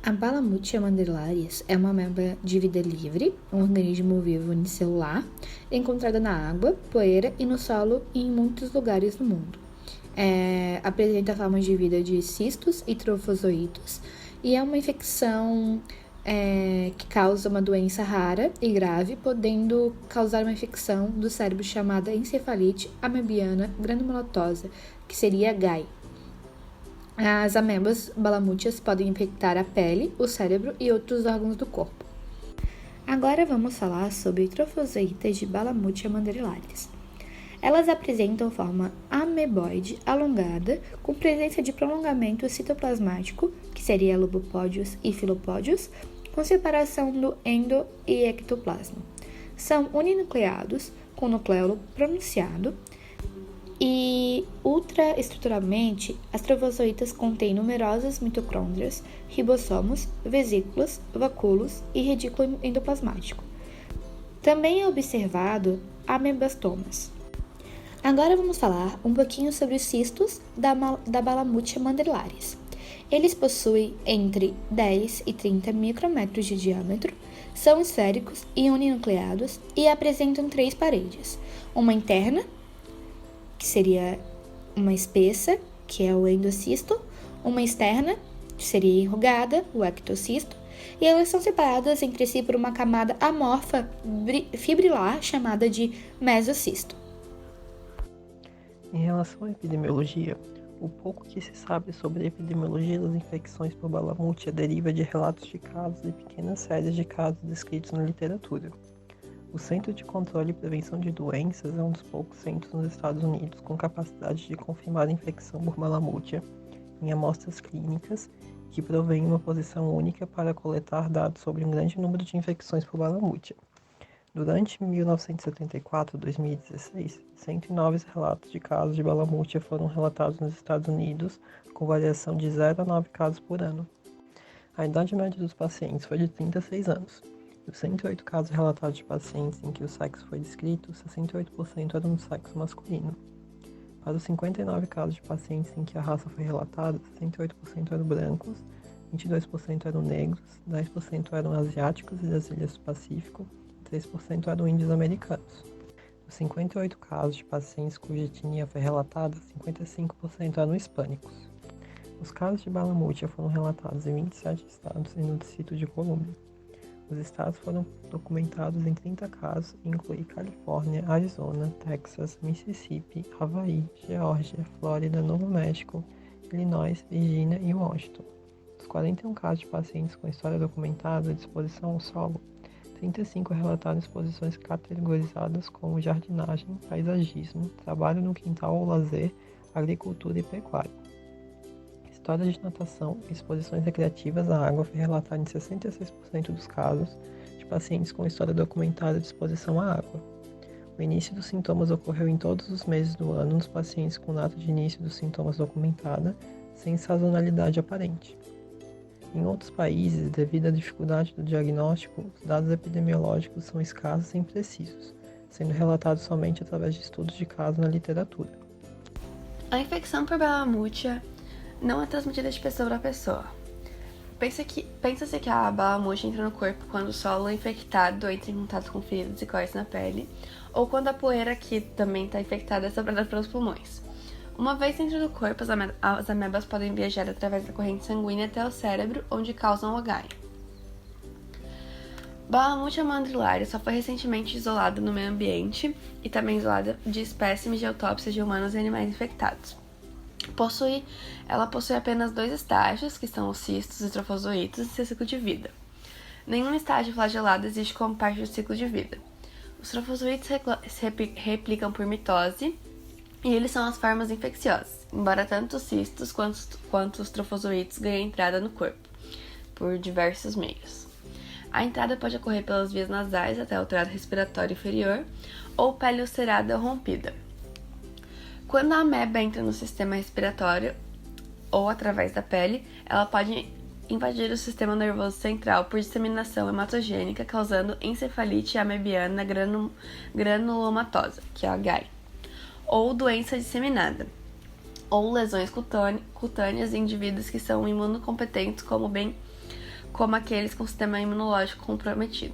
A Balamútia mandrilaris é uma ameba de vida livre, um organismo vivo unicelular, encontrada na água, poeira e no solo em muitos lugares do mundo. Apresenta formas de vida de cistos e trofozoítos e é uma infecção que causa uma doença rara e grave, podendo causar uma infecção do cérebro chamada encefalite amebiana granulomatosa, que seria GAI. As amebas balamútias podem infectar a pele, o cérebro e outros órgãos do corpo. Agora vamos falar sobre trofozoítas de Balamútia mandrilaris. Elas apresentam forma ameboide alongada, com presença de prolongamento citoplasmático, que seria lobopódios e filopódios, com separação do endo e ectoplasma. São uninucleados, com nucleolo pronunciado, e ultraestruturalmente, as trofozoítas contêm numerosas mitocôndrias, ribossomos, vesículas, vacúolos e redículo endoplasmático. Também é observado amebastomas. Agora vamos falar um pouquinho sobre os cistos da Balamútia mandrilaris. Eles possuem entre 10 e 30 micrômetros de diâmetro, são esféricos e uninucleados e apresentam 3 paredes, uma interna, que seria uma espessa, que é o endocisto, uma externa, que seria enrugada, o ectocisto, e elas são separadas entre si por uma camada amorfa fibrilar chamada de mesocisto. Em relação à epidemiologia, o pouco que se sabe sobre a epidemiologia das infecções por balamútia deriva de relatos de casos e pequenas séries de casos descritos na literatura. O Centro de Controle e Prevenção de Doenças é um dos poucos centros nos Estados Unidos com capacidade de confirmar a infecção por balamútia em amostras clínicas que provém uma posição única para coletar dados sobre um grande número de infecções por balamútia. Durante 1974 e 2016, 109 relatos de casos de balamútia foram relatados nos Estados Unidos, com variação de 0 a 9 casos por ano. A idade média dos pacientes foi de 36 anos. Dos 108 casos relatados de pacientes em que o sexo foi descrito, 68% eram do sexo masculino. Para os 59 casos de pacientes em que a raça foi relatada, 68% eram brancos, 22% eram negros, 10% eram asiáticos e das ilhas do Pacífico, 3% eram índios americanos. Dos 58 casos de pacientes cuja etnia foi relatada, 55% eram hispânicos. Os casos de balamútia foram relatados em 27 estados e no Distrito de Colômbia. Os estados foram documentados em 30 casos e incluem Califórnia, Arizona, Texas, Mississippi, Havaí, Geórgia, Flórida, Novo México, Illinois, Virgínia e Washington. Dos 41 casos de pacientes com história documentada de exposição ao solo, 35 relataram exposições categorizadas como jardinagem, paisagismo, trabalho no quintal ou lazer, agricultura e pecuária. História de natação e exposições recreativas à água foi relatada em 66% dos casos de pacientes com história documentada de exposição à água. O início dos sintomas ocorreu em todos os meses do ano nos pacientes com data de início dos sintomas documentada, sem sazonalidade aparente. Em outros países, devido à dificuldade do diagnóstico, os dados epidemiológicos são escassos e imprecisos, sendo relatados somente através de estudos de caso na literatura. A infecção por balamútia não é transmitida de pessoa para pessoa. Pensa-se que a balamútia entra no corpo quando o solo infectado entra em contato com feridas e cortes na pele, ou quando a poeira que também está infectada é soprada pelos pulmões. Uma vez dentro do corpo, as amebas podem viajar através da corrente sanguínea até o cérebro, onde causam o GAI. Balamútia mandrilaris só foi recentemente isolada no meio ambiente e também isolada de espécimes de autópsia de humanos e animais infectados. Ela possui apenas 2 estágios, que são os cistos e trofozoítos, e seu ciclo de vida. Nenhum estágio flagelado existe como parte do ciclo de vida. Os trofozoítos se replicam por mitose, e eles são as formas infecciosas, embora tanto os cistos quanto os trofozoítos ganhem entrada no corpo, por diversos meios. A entrada pode ocorrer pelas vias nasais até o trato respiratório inferior, ou pele ulcerada ou rompida. Quando a ameba entra no sistema respiratório, ou através da pele, ela pode invadir o sistema nervoso central por disseminação hematogênica, causando encefalite amebiana granulomatosa, que é a GAI, ou doença disseminada, ou lesões cutâneas em indivíduos que são imunocompetentes, como bem como aqueles com sistema imunológico comprometido.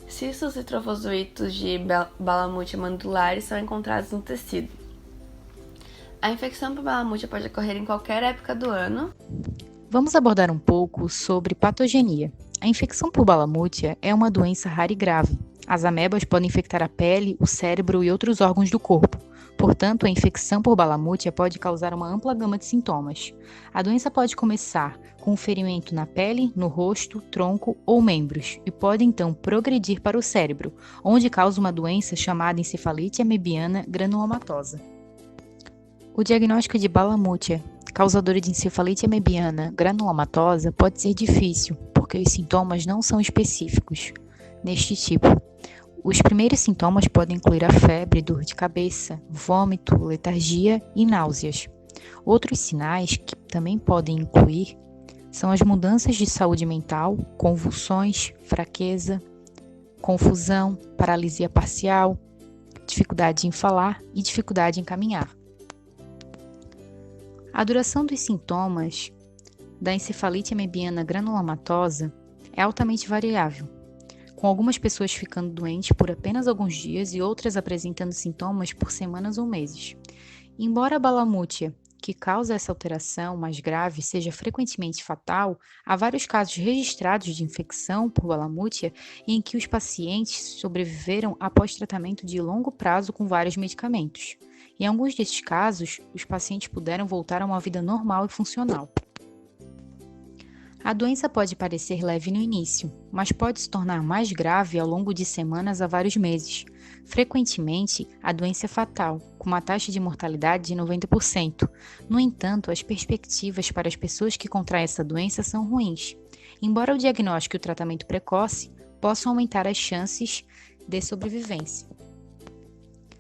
Cistos e trofozoitos de Balamútia mandulares são encontrados no tecido. A infecção por Balamútia pode ocorrer em qualquer época do ano. Vamos abordar um pouco sobre patogenia. A infecção por Balamútia é uma doença rara e grave. As amebas podem infectar a pele, o cérebro e outros órgãos do corpo. Portanto, a infecção por Balamútia pode causar uma ampla gama de sintomas. A doença pode começar com um ferimento na pele, no rosto, tronco ou membros e pode então progredir para o cérebro, onde causa uma doença chamada encefalite amebiana granulomatosa. O diagnóstico de Balamútia, causadora de encefalite amebiana granulomatosa, pode ser difícil, porque os sintomas não são específicos neste tipo. Os primeiros sintomas podem incluir a febre, dor de cabeça, vômito, letargia e náuseas. Outros sinais que também podem incluir são as mudanças de saúde mental, convulsões, fraqueza, confusão, paralisia parcial, dificuldade em falar e dificuldade em caminhar. A duração dos sintomas da encefalite amebiana granulomatosa é altamente variável, com algumas pessoas ficando doentes por apenas alguns dias e outras apresentando sintomas por semanas ou meses. Embora a Balamútia, que causa essa alteração mais grave, seja frequentemente fatal, há vários casos registrados de infecção por Balamútia em que os pacientes sobreviveram após tratamento de longo prazo com vários medicamentos. Em alguns desses casos, os pacientes puderam voltar a uma vida normal e funcional. A doença pode parecer leve no início, mas pode se tornar mais grave ao longo de semanas a vários meses. Frequentemente, a doença é fatal, com uma taxa de mortalidade de 90%. No entanto, as perspectivas para as pessoas que contraem essa doença são ruins. Embora o diagnóstico e o tratamento precoce possam aumentar as chances de sobrevivência.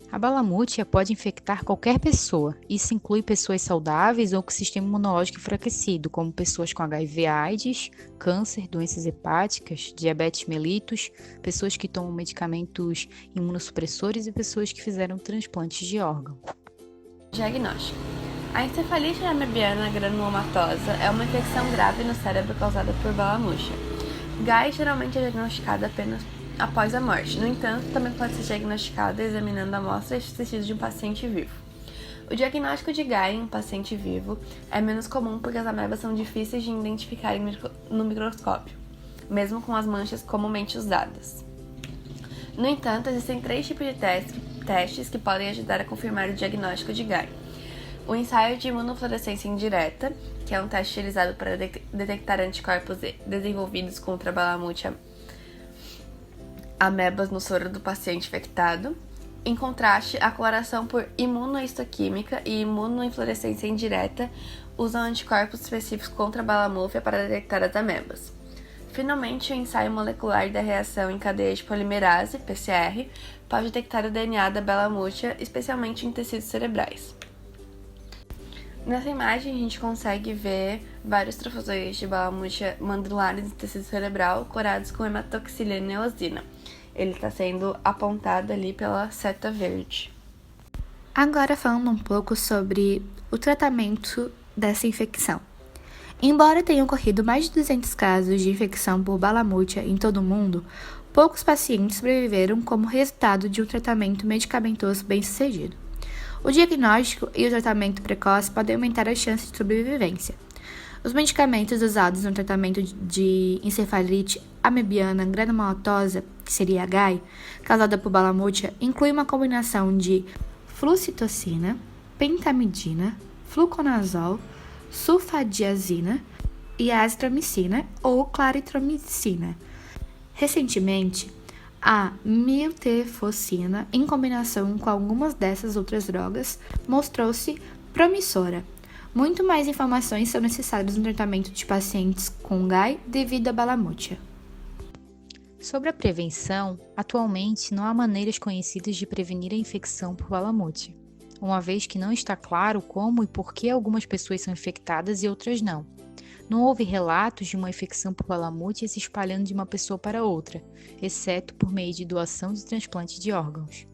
A Balamútia pode infectar qualquer pessoa. Isso inclui pessoas saudáveis ou com sistema imunológico enfraquecido, como pessoas com HIV/AIDS, câncer, doenças hepáticas, diabetes mellitus, pessoas que tomam medicamentos imunossupressores e pessoas que fizeram transplantes de órgão. Diagnóstico. A encefalite amebiana granulomatosa é uma infecção grave no cérebro causada por Balamútia. GAI geralmente é diagnosticada apenas após a morte. No entanto, também pode ser diagnosticada examinando amostras de tecido de um paciente vivo. O diagnóstico de GAI em um paciente vivo é menos comum porque as amebas são difíceis de identificar no microscópio, mesmo com as manchas comumente usadas. No entanto, existem 3 tipos de testes que podem ajudar a confirmar o diagnóstico de GAI. O ensaio de imunofluorescência indireta, que é um teste utilizado para detectar anticorpos desenvolvidos contra a Balamútia amebas no soro do paciente infectado. Em contraste, a coloração por imunohistoquímica e imunofluorescência indireta usam anticorpos específicos contra a Balamútia para detectar as amebas. Finalmente, o ensaio molecular da reação em cadeia de polimerase, PCR, pode detectar o DNA da Balamútia, especialmente em tecidos cerebrais. Nessa imagem, a gente consegue ver vários trofozoides de Balamútia mandulares no tecido cerebral curados com hematoxilina e eosina. Ele está sendo apontado ali pela seta verde. Agora falando um pouco sobre o tratamento dessa infecção. Embora tenham ocorrido mais de 200 casos de infecção por Balamútia em todo o mundo, poucos pacientes sobreviveram como resultado de um tratamento medicamentoso bem-sucedido. O diagnóstico e o tratamento precoce podem aumentar as chances de sobrevivência. Os medicamentos usados no tratamento de encefalite amebiana granulomatosa, que seria a GAI, causada por Balamútia, incluem uma combinação de flucitocina, pentamidina, fluconazol, sulfadiazina e azitromicina ou claritromicina. Recentemente, a miltefosina, em combinação com algumas dessas outras drogas, mostrou-se promissora. Muito mais informações são necessárias no tratamento de pacientes com GAI devido à Balamútia. Sobre a prevenção, atualmente não há maneiras conhecidas de prevenir a infecção por Balamútia, uma vez que não está claro como e por que algumas pessoas são infectadas e outras não. Não houve relatos de uma infecção por Balamútia se espalhando de uma pessoa para outra, exceto por meio de doação de transplante de órgãos.